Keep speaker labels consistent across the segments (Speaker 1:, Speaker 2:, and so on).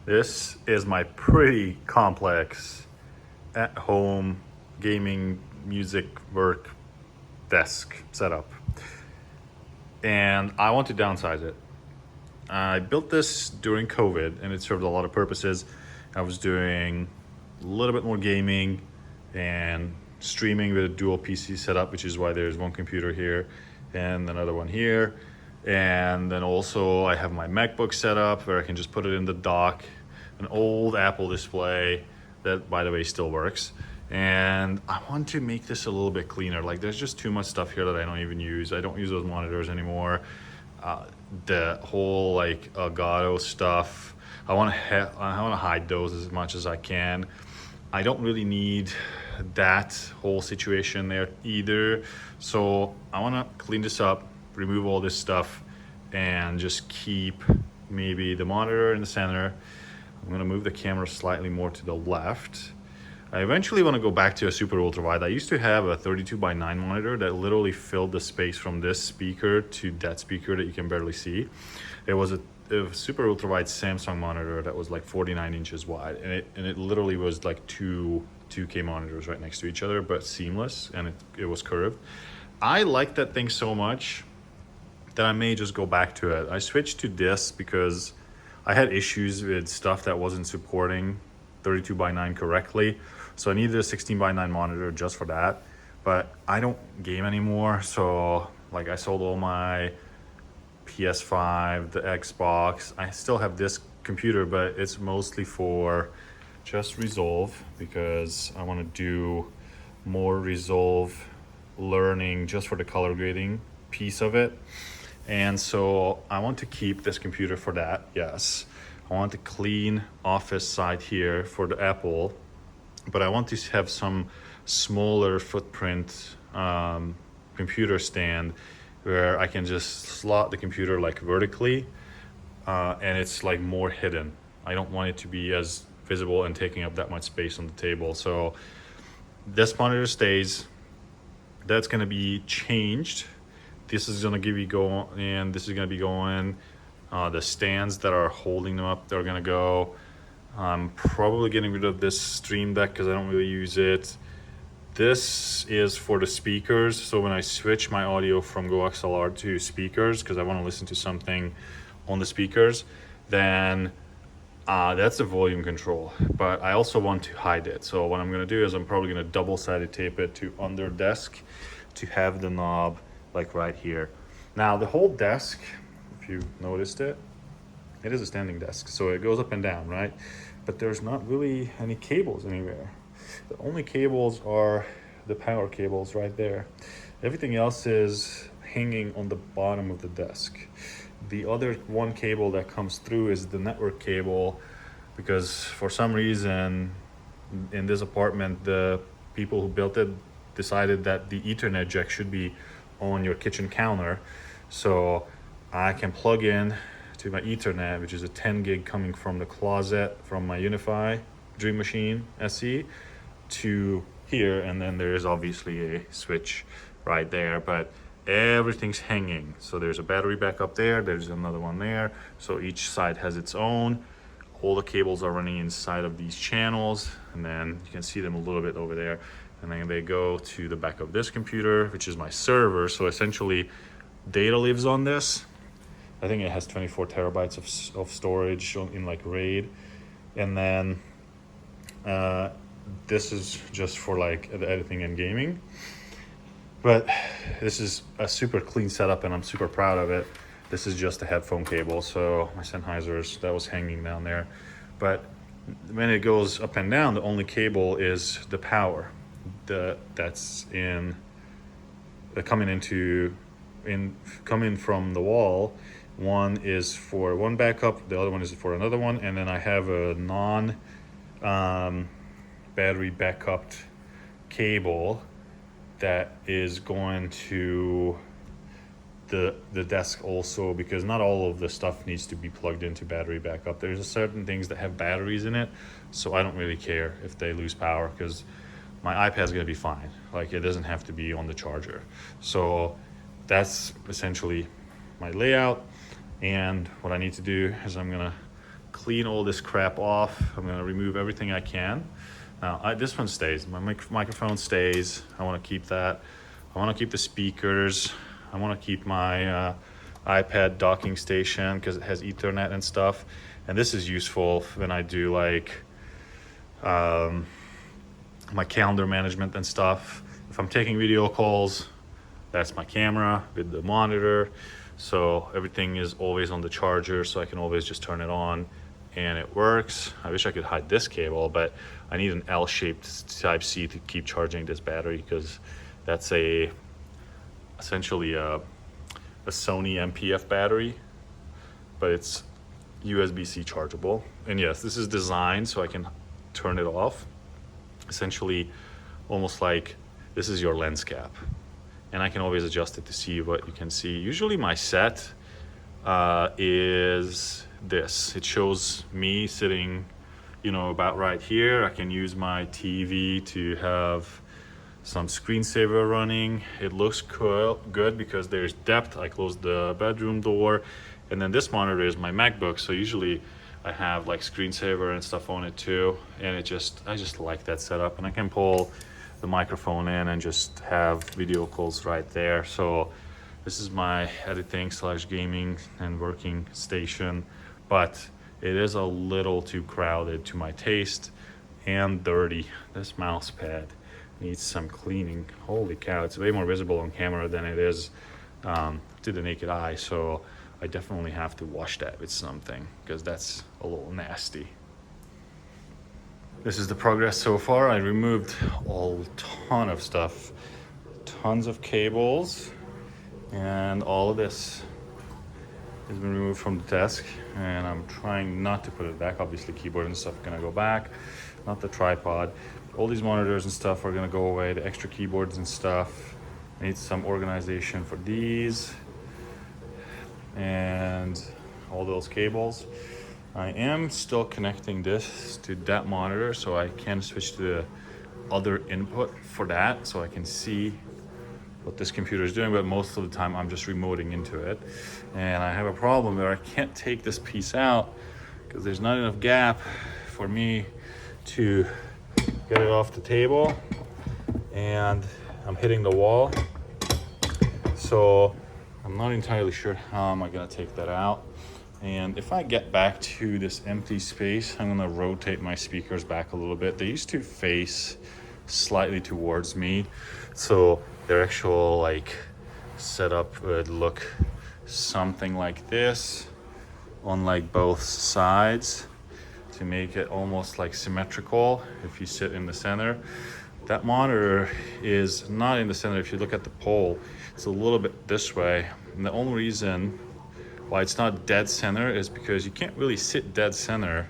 Speaker 1: This is my pretty complex at-home gaming music work desk setup. And I want to downsize it. I built this during COVID and it served a lot of purposes. I was doing a little bit more gaming and streaming with a dual PC setup, which is why there's one computer here and another one here. And then also I have my MacBook set up where I can just put it in the dock, an old Apple display that, by the way, still works. And I want to make this a little bit cleaner. Like, there's just too much stuff here that I don't even use. I don't use those monitors anymore. The whole like Elgato stuff, I want to hide those as much as I can. I don't really need that whole situation there either. So I want to clean this up, remove all this stuff, and just keep maybe the monitor in the center. I'm going to move the camera slightly more to the left. I eventually want to go back to a super ultra wide. I used to have a 32:9 monitor that literally filled the space from this speaker to that speaker that you can barely see. It was a super ultra wide Samsung monitor that was like 49 inches wide, and it literally was like two 2K monitors right next to each other, but seamless, and it was curved. I like that thing so much that I may just go back to it. I switched to this because I had issues with stuff that wasn't supporting 32:9 correctly. So I needed a 16:9 monitor just for that. But I don't game anymore. So like I sold all my PS5, the Xbox. I still have this computer, but it's mostly for just Resolve because I want to do more Resolve learning just for the color grading piece of it. And so I want to keep this computer for that, yes. I want the clean office side here for the Apple, but I want to have some smaller footprint computer stand where I can just slot the computer like vertically and it's like more hidden. I don't want it to be as visible and taking up that much space on the table. So this monitor stays. That's going to be changed. This is going to give you go, and this is going to be going. The stands that are holding them up, they're going to go. I'm probably getting rid of this Stream Deck because I don't really use it. This is for the speakers. So when I switch my audio from Go XLR to speakers, because I want to listen to something on the speakers, then that's the volume control. But I also want to hide it. So what I'm going to do is I'm probably going to double-sided tape it to under desk to have the knob like right here. Now the whole desk, if you noticed it is a standing desk, so it goes up and down, right? But there's not really any cables anywhere. The only cables are the power cables right there. Everything else is hanging on the bottom of the desk. The other one cable that comes through is the network cable, because for some reason in this apartment the people who built it decided that the Ethernet jack should be on your kitchen counter, so I can plug in to my Ethernet, which is a 10 gig coming from the closet from my Unify Dream Machine SE to here, and then there is obviously a switch right there, but everything's hanging. So there's a battery backup there, there's another one there, so each side has its own. All the cables are running inside of these channels, and then you can see them a little bit over there, and then they go to the back of this computer, which is my server. So essentially data lives on this. I think it has 24 terabytes of storage in like RAID, and then this is just for like the editing and gaming. But this is a super clean setup and I'm super proud of it. This is just a headphone cable, so my Sennheiser's that was hanging down there. But when it goes up and down, the only cable is the power that's coming from the wall. One is for one backup, the other one is for another one, and then I have a non battery backup cable that is going to the desk also, because not all of the stuff needs to be plugged into battery backup. There's certain things that have batteries in it, so I don't really care if they lose power because my iPad's gonna be fine. Like, it doesn't have to be on the charger. So that's essentially my layout, and what I need to do is I'm gonna clean all this crap off. I'm gonna remove everything I can. Now, this one stays. My microphone stays. I want to keep that. I want to keep the speakers. I want to keep my iPad docking station because it has Ethernet and stuff. And this is useful when I do like my calendar management and stuff. If I'm taking video calls, that's my camera with the monitor. So everything is always on the charger, so I can always just turn it on and it works. I wish I could hide this cable, but I need an L-shaped Type-C to keep charging this battery because that's essentially a Sony MPF battery, but it's USB-C chargeable. And yes, this is designed so I can turn it off. Essentially, almost like this is your lens cap. And I can always adjust it to see what you can see. Usually my set is this. It shows me sitting, about right here. I can use my TV to have some screensaver running. It looks good because there's depth. I closed the bedroom door. And then this monitor is my MacBook. So usually I have like screensaver and stuff on it too. And I just like that setup. And I can pull the microphone in and just have video calls right there. So this is my editing / gaming and working station, but it is a little too crowded to my taste and dirty. This mouse pad needs some cleaning. Holy cow, it's way more visible on camera than it is to the naked eye. So I definitely have to wash that with something because that's a little nasty. This is the progress so far. I removed a ton of stuff, tons of cables, and all of this has been removed from the desk, and I'm trying not to put it back. Obviously keyboard and stuff are gonna go back, not the tripod. All these monitors and stuff are gonna go away, the extra keyboards and stuff. I need some organization for these and all those cables. I am still connecting this to that monitor so I can switch to the other input for that so I can see what this computer is doing, but most of the time I'm just remoting into it. And I have a problem where I can't take this piece out because there's not enough gap for me to get it off the table, and I'm hitting the wall. So I'm not entirely sure how am I gonna take that out. And if I get back to this empty space, I'm gonna rotate my speakers back a little bit. They used to face slightly towards me, so their actual setup would look something like this on both sides to make it almost symmetrical if you sit in the center. That monitor is not in the center. If you look at the pole, it's a little bit this way. And the only reason why it's not dead center is because you can't really sit dead center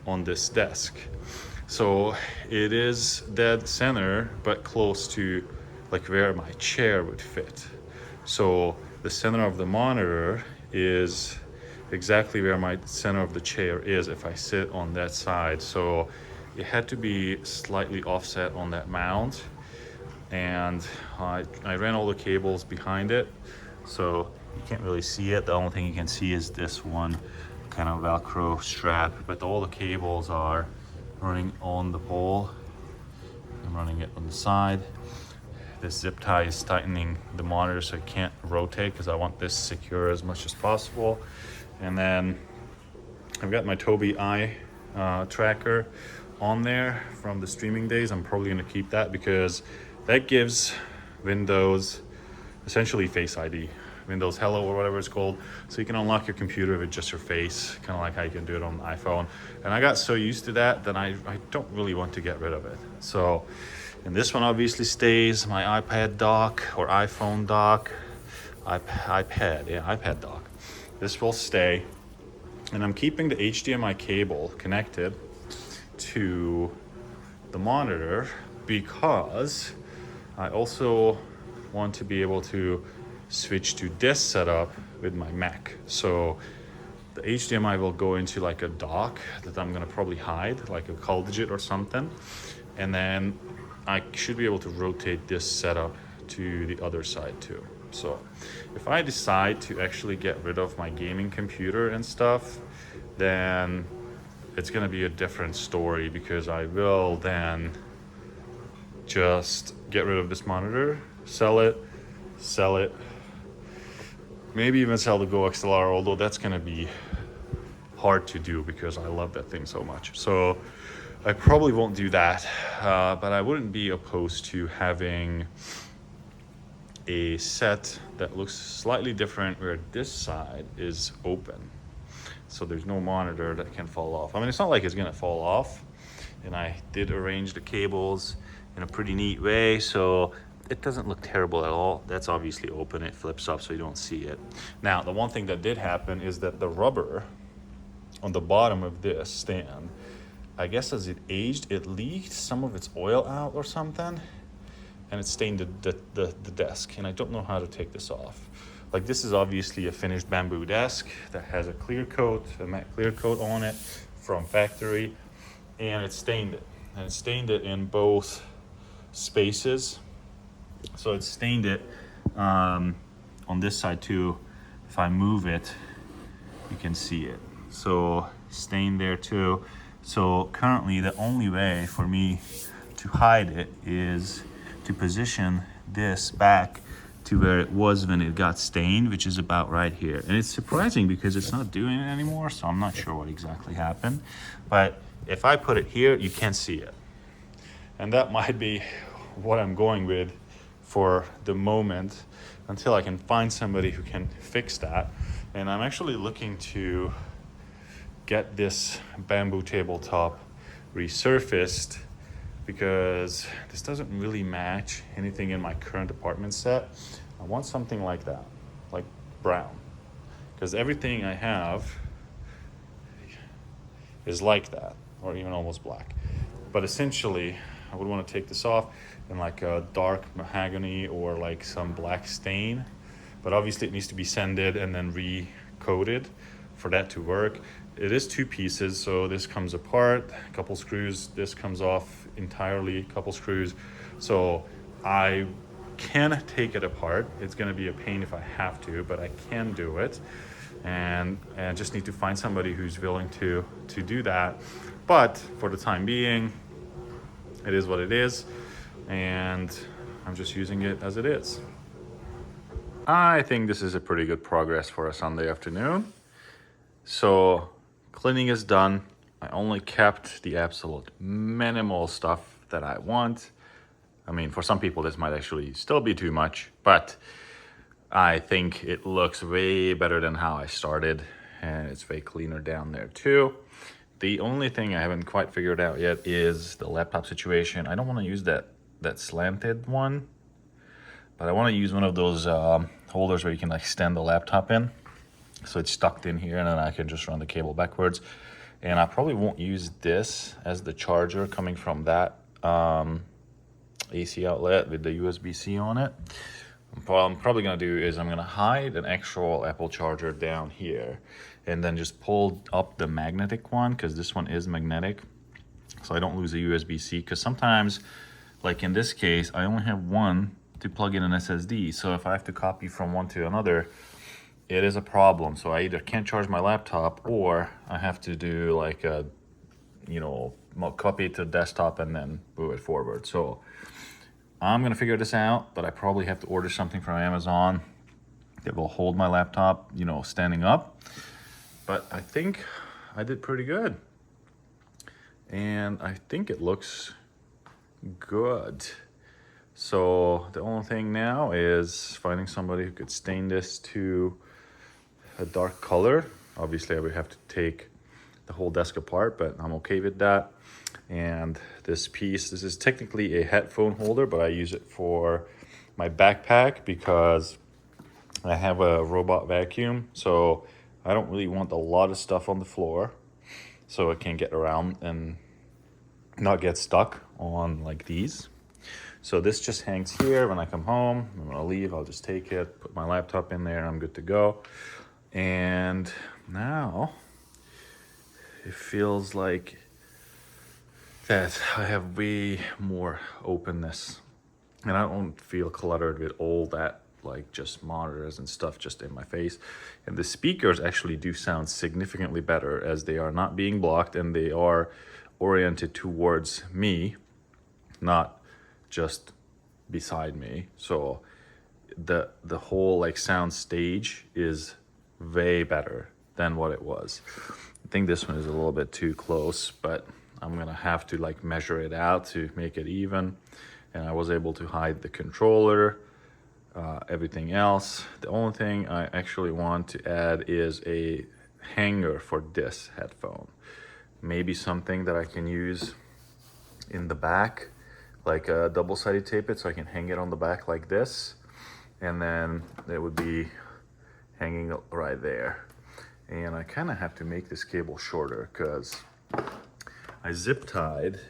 Speaker 1: on this desk. So it is dead center, but close to where my chair would fit. So the center of the monitor is exactly where my center of the chair is if I sit on that side. So it had to be slightly offset on that mount. And I ran all the cables behind it. So you can't really see it. The only thing you can see is this one kind of Velcro strap, but all the cables are running on the pole. I'm running it on the side. This zip tie is tightening the monitor so it can't rotate because I want this secure as much as possible. And then I've got my Tobii eye tracker on there from the streaming days. I'm probably going to keep that because that gives Windows essentially Face ID, Windows Hello or whatever it's called. So you can unlock your computer with just your face, kind of like how you can do it on the iPhone. And I got so used to that that I don't really want to get rid of it. So, and this one obviously stays, my iPad dock or iPhone dock, iPad dock. This will stay. And I'm keeping the HDMI cable connected to the monitor because I also want to be able to switch to this setup with my Mac. So the HDMI will go into a dock that I'm gonna probably hide, like a ColDigit or something. And then I should be able to rotate this setup to the other side too. So if I decide to actually get rid of my gaming computer and stuff, then it's gonna be a different story, because I will then just get rid of this monitor, sell it, maybe even sell the Go XLR, although that's gonna be hard to do because I love that thing so much. So I probably won't do that, but I wouldn't be opposed to having a set that looks slightly different where this side is open. So there's no monitor that can fall off. I mean, it's not like it's gonna fall off. And I did arrange the cables in a pretty neat way, so it doesn't look terrible at all. That's obviously open, it flips up so you don't see it. Now, the one thing that did happen is that the rubber on the bottom of this stand, I guess as it aged, it leaked some of its oil out or something, and it stained the desk, and I don't know how to take this off. Like, this is obviously a finished bamboo desk that has a clear coat, a matte clear coat on it from factory, and it stained it. And it stained it in both spaces. So it stained it on this side too. If I move it, you can see it. So stained there too. So currently the only way for me to hide it is to position this back to where it was when it got stained, which is about right here. And it's surprising because it's not doing it anymore, so I'm not sure what exactly happened. But if I put it here, you can't see it. And that might be what I'm going with for the moment until I can find somebody who can fix that. And I'm actually looking to get this bamboo tabletop resurfaced because this doesn't really match anything in my current apartment set. I want something like that, like brown, because everything I have is like that, or even almost black. But essentially, I would want to take this off in like a dark mahogany or like some black stain. But obviously it needs to be sanded and then re-coated for that to work. It is two pieces, so this comes apart, a couple screws, this comes off entirely, a couple screws. So I can take it apart. It's gonna be a pain if I have to, but I can do it. And I just need to find somebody who's willing to do that. But for the time being, it is what it is, and I'm just using it as it is. I think this is a pretty good progress for a Sunday afternoon. So cleaning is done. I only kept the absolute minimal stuff that I want. I mean, for some people this might actually still be too much, but I think it looks way better than how I started, and it's way cleaner down there too. The only thing I haven't quite figured out yet is the laptop situation. I don't want to use that slanted one, but I want to use one of those holders where you can like stand the laptop in. So it's tucked in here, and then I can just run the cable backwards. And I probably won't use this as the charger coming from that AC outlet with the USB-C on it. What I'm probably gonna do is I'm gonna hide an actual Apple charger down here and then just pull up the magnetic one, because this one is magnetic, so I don't lose a USB-C. Because sometimes, like in this case, I only have one to plug in an SSD. So if I have to copy from one to another, it is a problem. So I either can't charge my laptop, or I have to do like a, copy it to the desktop and then move it forward. So I'm gonna figure this out, but I probably have to order something from Amazon that will hold my laptop, standing up. But I think I did pretty good. And I think it looks good. So the only thing now is finding somebody who could stain this to a dark color. Obviously I would have to take the whole desk apart, but I'm okay with that. And this piece, this is technically a headphone holder, but I use it for my backpack because I have a robot vacuum. So I don't really want a lot of stuff on the floor, so it can get around and not get stuck on like these. So this just hangs here. When I come home, I'm gonna leave, I'll just take it, put my laptop in there, and I'm good to go. And now it feels like that I have way more openness, and I don't feel cluttered with all that like just monitors and stuff just in my face. And the speakers actually do sound significantly better, as they are not being blocked and they are oriented towards me, not just beside me. So the whole like sound stage is way better than what it was. I think this one is a little bit too close, but I'm gonna have to like measure it out to make it even. And I was able to hide the controller, everything else. The only thing I actually want to add is a hanger for this headphone. Maybe something that I can use in the back, like a double-sided tape it so I can hang it on the back like this. And then it would be hanging right there. And I kind of have to make this cable shorter because I zip tied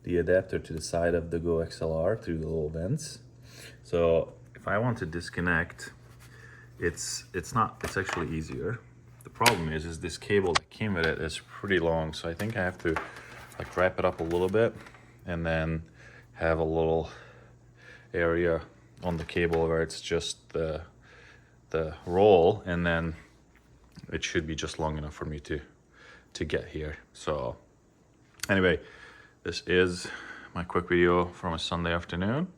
Speaker 1: the adapter to the side of the Go XLR through the little vents. So if I want to disconnect, it's actually easier. The problem is this cable that came with it is pretty long, so I think I have to like wrap it up a little bit and then have a little area on the cable where it's just the roll, and then it should be just long enough for me to get here. So anyway, this is my quick video from a Sunday afternoon.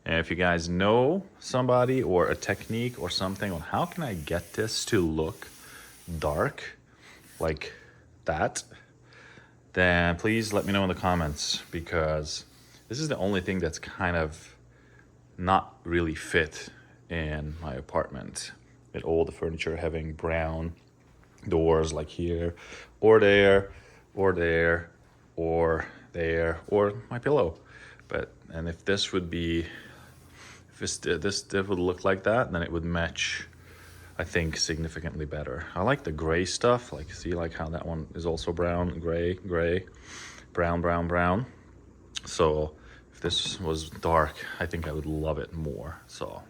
Speaker 1: And if you guys know somebody or a technique or something on how can I get this to look dark like that, then please let me know in the comments, because this is the only thing that's kind of not really fit in my apartment, with all the furniture having brown doors like here or there or there or there, or my pillow. And if this would be, if this would look like that, then it would match, I think, significantly better. I like the gray stuff, like see like how that one is also brown, gray, brown, brown, brown. So if this was dark, I think I would love it more. So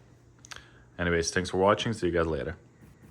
Speaker 1: anyways, thanks for watching. See you guys later.